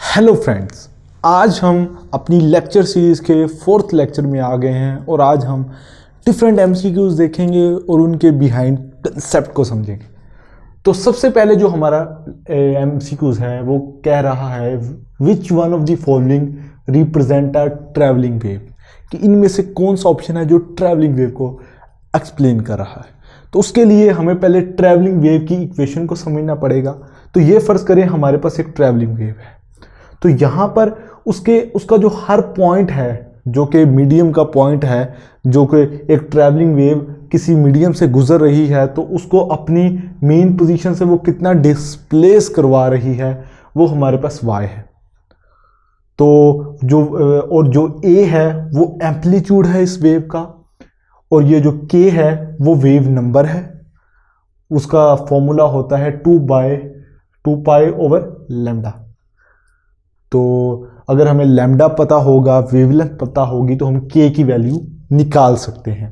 Hello friends, आज हम अपनी लेक्चर सीरीज़ के 4th लेक्चर में आ गए हैं और आज हम डिफरेंट एमसीक्यूज़ देखेंगे और उनके बिहाइंड कंसेप्ट को समझेंगे। तो सबसे पहले जो हमारा एमसीक्यूज़ है वो कह रहा है which one of the following represent a travelling wave, कि इनमें से कौन सा ऑप्शन है जो ट्रैवलिंग वेव को एक्सप्लेन कर रहा है। तो उसके लिए हमें पहले ट्रैवलिंग वेव की इक्वेशन को समझना पड़ेगा। तो ये फर्ज करें हमारे पास एक ट्रैवलिंग वेव है, तो यहाँ पर उसका जो हर पॉइंट है जो कि मीडियम का पॉइंट है, जो कि एक ट्रैवलिंग वेव किसी मीडियम से गुजर रही है, तो उसको अपनी मेन पोजीशन से वो कितना डिस्प्लेस करवा रही है वो हमारे पास y है। तो जो a है वो एम्पलीट्यूड है इस वेव का, और ये जो k है वो वेव नंबर है। उसका फॉर्मूला होता है 2 पाई ओवर लैम्डा। तो अगर हमें लैम्डा पता होगा, वेवलेंथ पता होगी, तो हम k की वैल्यू निकाल सकते हैं।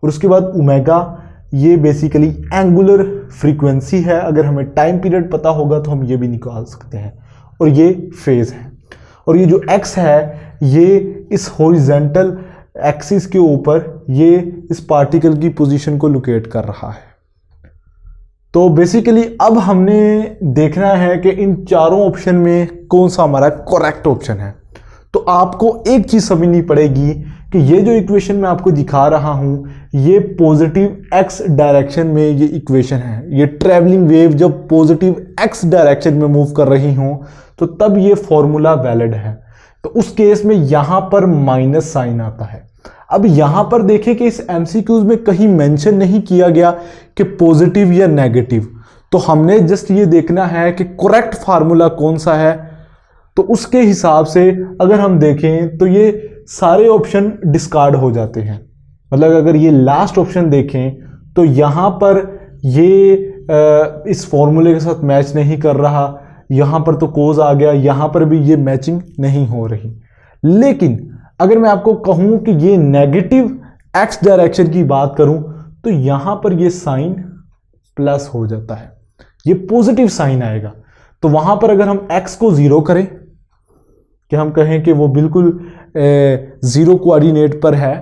और उसके बाद ओमेगा, ये बेसिकली एंगुलर फ्रीक्वेंसी है। अगर हमें टाइम पीरियड पता होगा तो हम ये भी निकाल सकते हैं। और ये फेज है। और ये जो x है ये इस हॉरिजॉन्टल एक्सिस के ऊपर ये इस पार्टिकल की पोजीशन को लोकेट कर रहा है। तो बेसिकली अब हमने देखना है कि इन चारों ऑप्शन में कौन सा हमारा करेक्ट ऑप्शन है। तो आपको एक चीज समझनी पड़ेगी कि ये जो इक्वेशन मैं आपको दिखा रहा हूं ये पॉजिटिव x डायरेक्शन में ये इक्वेशन है। ये ट्रैवलिंग वेव जब पॉजिटिव x डायरेक्शन में मूव कर रही हो तो तब ये फॉर्मूला वैलिड है। तो उस केस में यहां पर माइनस साइन आता है। अब यहां पर देखें कि इस एमसीक्यूज में कहीं मेंशन नहीं किया गया कि पॉजिटिव या नेगेटिव, तो हमने जस्ट ये देखना है कि करेक्ट फार्मूला कौन सा है। तो उसके हिसाब से अगर हम देखें तो ये सारे ऑप्शन डिस्कार्ड हो जाते हैं। मतलब अगर ये लास्ट ऑप्शन देखें तो यहां पर ये इस फॉर्मूले के साथ मैच नहीं कर रहा, यहां पर तो कोज आ गया, यहां पर भी ये मैचिंग नहीं हो रही। लेकिन अगर मैं आपको कहूं कि ये नेगेटिव x डायरेक्शन की बात करूं तो यहां पर ये साइन प्लस हो जाता है, ये पॉजिटिव साइन आएगा। तो वहां पर अगर हम x को 0 करें, कि हम कहें कि वो बिल्कुल 0 कोऑर्डिनेट पर है,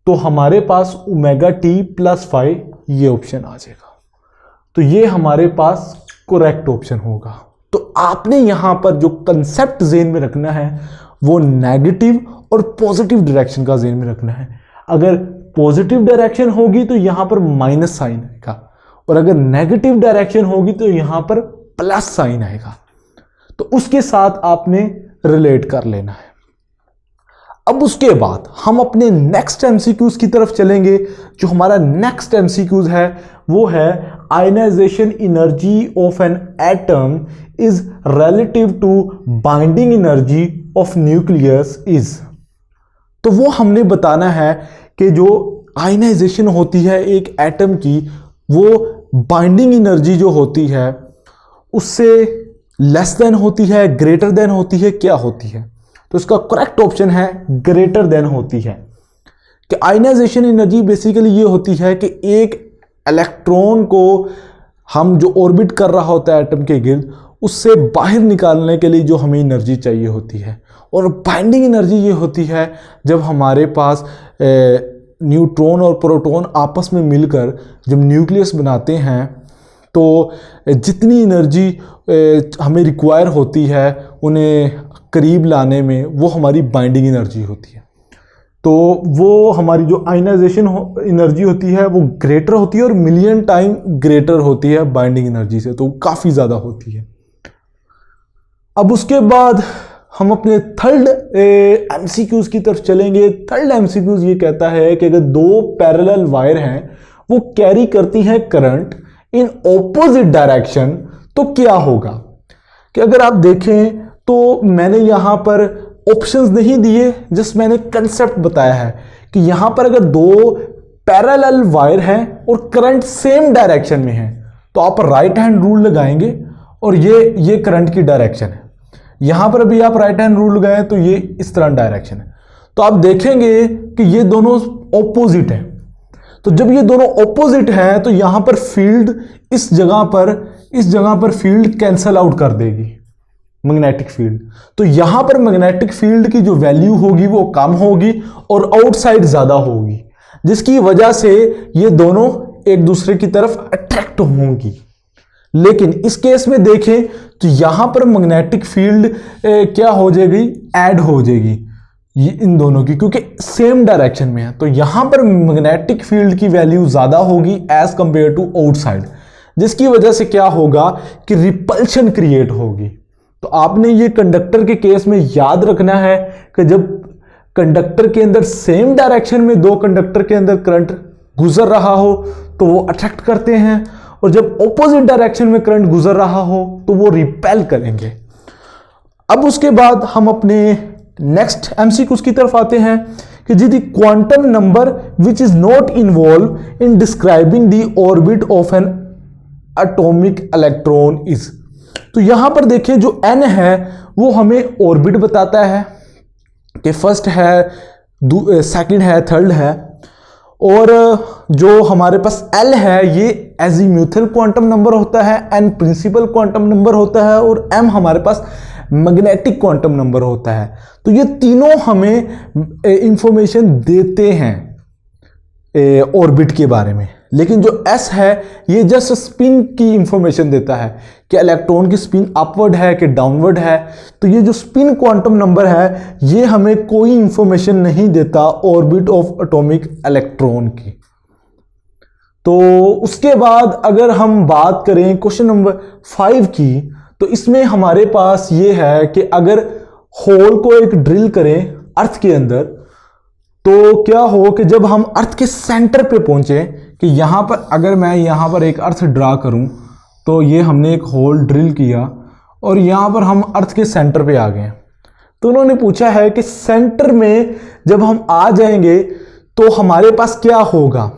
तो हमारे पास ओमेगा टी प्लस फाई ये ऑप्शन आ जाएगा। तो ये हमारे पास करेक्ट ऑप्शन होगा। तो आपने यहां पर जो कंसेप्ट ज़हन में रखना है वो नेगेटिव और पॉजिटिव डायरेक्शन का ज़हन में रखना है। अगर पॉजिटिव डायरेक्शन होगी तो यहां पर माइनस साइन आएगा, और अगर नेगेटिव डायरेक्शन होगी तो यहां पर प्लस साइन आएगा। तो उसके साथ आपने रिलेट कर लेना है। अब उसके बाद हम अपने नेक्स्ट एमसीक्यूज की तरफ चलेंगे। जो हमारा नेक्स्ट एमसीक्यूज है वो है ionisation energy of an atom is relative to binding energy of nucleus is. तो वो हमने बताना है कि जो आयनाइजेशन होती है एक एटम की, वो बाइंडिंग एनर्जी जो होती है उससे लेस देन होती है, ग्रेटर देन होती है, क्या होती है। तो इसका करेक्ट ऑप्शन है ग्रेटर देन होती है। कि आयनाइजेशन एनर्जी बेसिकली ये होती है कि एक इलेक्ट्रॉन को हम जो ऑर्बिट कर रहा होता है एटम के गिर्द, उससे बाहर निकालने के लिए जो हमें एनर्जी चाहिए होती है। और बाइंडिंग एनर्जी ये होती है जब हमारे पास न्यूट्रॉन और प्रोटॉन आपस में मिलकर जब न्यूक्लियस बनाते हैं, तो जितनी एनर्जी हमें रिक्वायर होती है उन्हें करीब लाने में, वो हमारी बाइंडिंग एनर्जी होती है। तो वो हमारी जो आयनाइजेशन एनर्जी होती है वो ग्रेटर होती है, और मिलियन टाइम ग्रेटर होती है बाइंडिंग एनर्जी से, तो काफ़ी ज़्यादा होती है। अब उसके बाद हम अपने थर्ड एमसीक्यूज की तरफ चलेंगे। थर्ड एमसीक्यूज ये कहता है कि अगर दो पैरेलल वायर हैं वो कैरी करती हैं करंट इन ऑपोजिट डायरेक्शन, तो क्या होगा। कि अगर आप देखें तो मैंने यहां पर ऑप्शंस नहीं दिए, जस्ट मैंने कंसेप्ट बताया है कि यहां पर अगर दो पैरेलल वायर हैं और करंट सेम डायरेक्शन में है तो आप राइट हैंड रूल लगाएंगे और ये करंट की डायरेक्शन है। यहां पर अभी आप राइट हैंड रूल लगाएं तो ये इस तरह डायरेक्शन है। तो आप देखेंगे कि ये दोनों ऑपोजिट हैं। तो जब ये दोनों ऑपोजिट हैं तो यहां पर फील्ड इस जगह पर फील्ड कैंसल आउट कर देगी। Magnetic field. तो यहां पर मैग्नेटिक फील्ड की जो वैल्यू होगी वो कम होगी और आउटसाइड ज्यादा होगी, जिसकी वजह से ये दोनों एक दूसरे की तरफ अट्रैक्ट होंगी। लेकिन इस केस में देखें तो यहां पर मैग्नेटिक फील्ड क्या हो जाएगी, ऐड हो जाएगी ये इन दोनों की, क्योंकि सेम डायरेक्शन में है। तो यहां पर मैग्नेटिक फील्ड की वैल्यू ज्यादा होगी एज कंपेयर टू आउटसाइड, जिसकी वजह से क्या होगा कि रिपल्शन क्रिएट होगी। तो आपने ये कंडक्टर के केस में याद रखना है कि जब कंडक्टर के अंदर सेम डायरेक्शन में दो कंडक्टर के अंदर करंट गुजर रहा हो तो वो अट्रैक्ट करते हैं, और जब ऑपोजिट डायरेक्शन में करंट गुजर रहा हो तो वो रिपेल करेंगे। अब उसके बाद हम अपने नेक्स्ट एमसीक्यूज की तरफ आते हैं कि जी the quantum number which is not involve in describing the orbit of an atomic electron is. तो यहां पर देखिए जो n है वो हमें ऑर्बिट बताता है कि फर्स्ट है, सेकंड है, थर्ड है, और जो हमारे पास l है ये एजीम्यूथल क्वांटम नंबर होता है, n प्रिंसिपल क्वांटम नंबर होता है, और m हमारे पास मैग्नेटिक क्वांटम नंबर होता है। तो ये तीनों हमें इंफॉर्मेशन देते हैं ऑर्बिट के बारे में। लेकिन जो s है ये जस्ट स्पिन की इंफॉर्मेशन देता है कि इलेक्ट्रॉन की स्पिन अपवर्ड है कि डाउनवर्ड है। तो ये जो स्पिन क्वांटम नंबर है ये हमें कोई इंफॉर्मेशन नहीं देता ऑर्बिट ऑफ एटॉमिक इलेक्ट्रॉन की। तो उसके बाद अगर हम बात करें क्वेश्चन नंबर 5 की, तो इसमें हमारे पास ये है कि अगर होल को एक ड्रिल करें अर्थ के अंदर, तो क्या हो कि जब हम अर्थ के सेंटर पे पहुंचे, कि यहां पर अगर मैं यहां पर एक अर्थ ड्रा करूं, तो ये हमने एक होल ड्रिल किया और यहां पर हम अर्थ के सेंटर पे आ गए। तो उन्होंने पूछा है कि सेंटर में जब हम आ जाएंगे तो हमारे पास क्या होगा।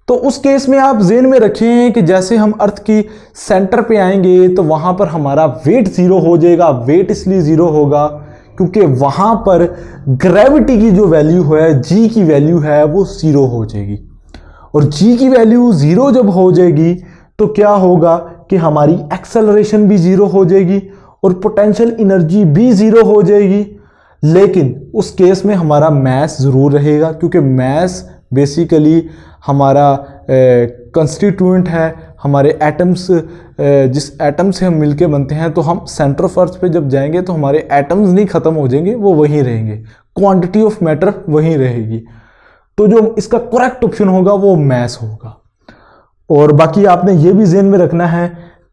तो उस केस में आप ज़हन में रखें कि जैसे हम अर्थ की सेंटर पे आएंगे तो वहां पर हमारा वेट जीरो हो जाएगा। वेट इसलिए जीरो होगा क्योंकि वहां पर ग्रेविटी की जो वैल्यू है, जी की वैल्यू है, वो जीरो हो जाएगी। और जी की वैल्यू जीरो जब हो जाएगी तो क्या होगा कि हमारी एक्सेलरेशन भी जीरो हो जाएगी और पोटेंशियल एनर्जी भी जीरो हो जाएगी। लेकिन उस केस में हमारा मैस ज़रूर रहेगा, क्योंकि मैस बेसिकली हमारा कंस्टिट्यूएंट है, हमारे एटम्स, जिस एटम से हम मिलके बनते हैं। तो हम सेंटर ऑफ अर्थ पे जब जाएंगे तो हमारे एटम्स नहीं ख़त्म हो जाएंगे, वो वहीं रहेंगे, क्वांटिटी ऑफ मैटर वहीं रहेगी। तो जो इसका करेक्ट ऑप्शन होगा वो मैस होगा। और बाकी आपने ये भी ज़हन में रखना है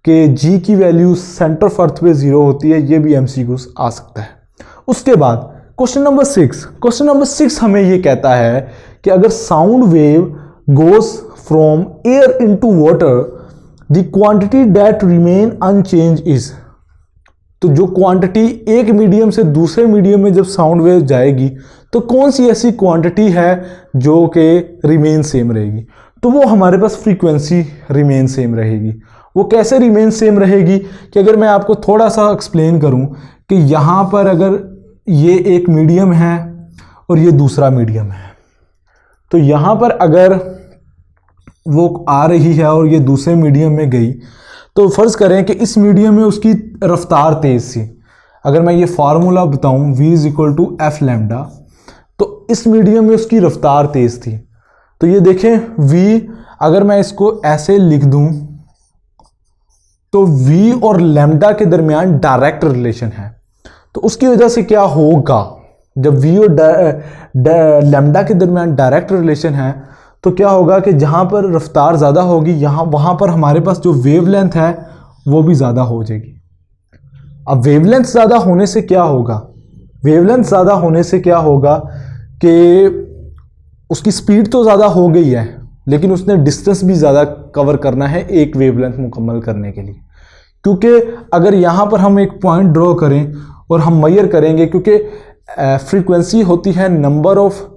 कि जी की वैल्यू सेंटर ऑफ अर्थ पे ज़ीरो होती है, ये भी एमसीक्यूज आ सकता है। उसके बाद क्वेश्चन नंबर 6 हमें ये कहता है कि अगर sound wave goes from air into water, the quantity that remain unchanged is। तो जो क्वांटिटी एक मीडियम से दूसरे मीडियम में जब साउंड वेव जाएगी तो कौन सी ऐसी क्वांटिटी है जो कि रिमेन सेम रहेगी। तो वो हमारे पास फ्रीक्वेंसी रिमेन सेम रहेगी। वो कैसे रिमेन सेम रहेगी कि अगर मैं आपको थोड़ा सा एक्सप्लेन करूं कि यहाँ पर अगर ये एक मीडियम है और ये दूसरा मीडियम है, तो यहाँ पर अगर वो आ रही है और ये दूसरे मीडियम में गई, तो फ़र्ज़ करें कि इस मीडियम में उसकी रफ्तार तेज़ थी। अगर मैं ये फार्मूला बताऊं v = f लैम्डा, तो इस मीडियम में उसकी रफ्तार तेज़ थी। तो ये देखें v, अगर मैं इसको ऐसे लिख दूं तो v और लैम्डा के दरमियान डायरेक्ट रिलेशन है। तो उसकी वजह से क्या होगा, जब v और लैम्डा के दरमियान डायरेक्ट रिलेशन है तो क्या होगा कि जहाँ पर रफ्तार ज़्यादा होगी वहाँ पर हमारे पास जो वेवलेंथ है वो भी ज़्यादा हो जाएगी। अब वेवलेंथ ज़्यादा होने से क्या होगा, वेवलेंथ ज़्यादा होने से क्या होगा कि उसकी स्पीड तो ज़्यादा हो गई है, लेकिन उसने डिस्टेंस भी ज़्यादा कवर करना है एक वेवलेंथ मुकम्मल करने के लिए। क्योंकि अगर यहाँ पर हम एक पॉइंट ड्रॉ करें और हम मेजर करेंगे, क्योंकि फ्रीक्वेंसी होती है number of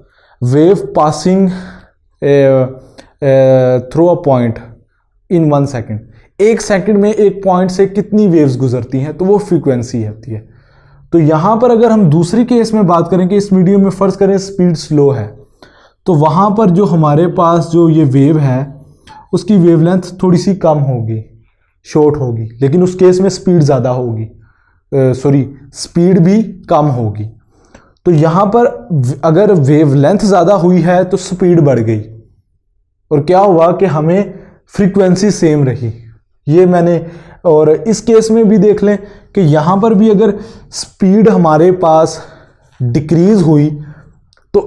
wave passing through a point in 1 second. एक सेकंड में एक पॉइंट से कितनी वेव्स गुजरती हैं, तो वो फ्रीक्वेंसी होती है। तो यहाँ पर अगर हम दूसरी केस में बात करें कि इस मीडियम में फ़र्ज़ करें स्पीड स्लो है, तो वहाँ पर जो हमारे पास जो ये वेव है उसकी वेवलेंथ थोड़ी सी कम होगी, शॉर्ट होगी, लेकिन उस केस में स्पीड ज़्यादा होगी। स्पीड भी कम होगी। तो यहाँ पर अगर वेवलेंथ ज़्यादा हुई है तो स्पीड बढ़ गई, और क्या हुआ कि हमें फ्रीक्वेंसी सेम रही। ये मैंने, और इस केस में भी देख लें कि यहाँ पर भी अगर स्पीड हमारे पास डिक्रीज हुई तो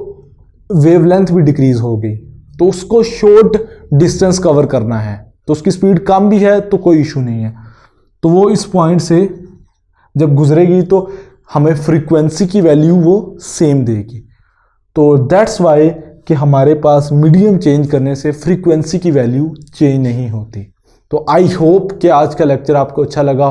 वेवलेंथ भी डिक्रीज हो गई। तो उसको शॉर्ट डिस्टेंस कवर करना है, तो उसकी स्पीड कम भी है तो कोई इशू नहीं है, तो वो इस पॉइंट से जब गुजरेगी तो हमें फ्रीक्वेंसी की वैल्यू वो सेम देगी। तो दैट्स वाई कि हमारे पास मीडियम चेंज करने से फ्रीक्वेंसी की वैल्यू चेंज नहीं होती। तो आई होप कि आज का लेक्चर आपको अच्छा लगा।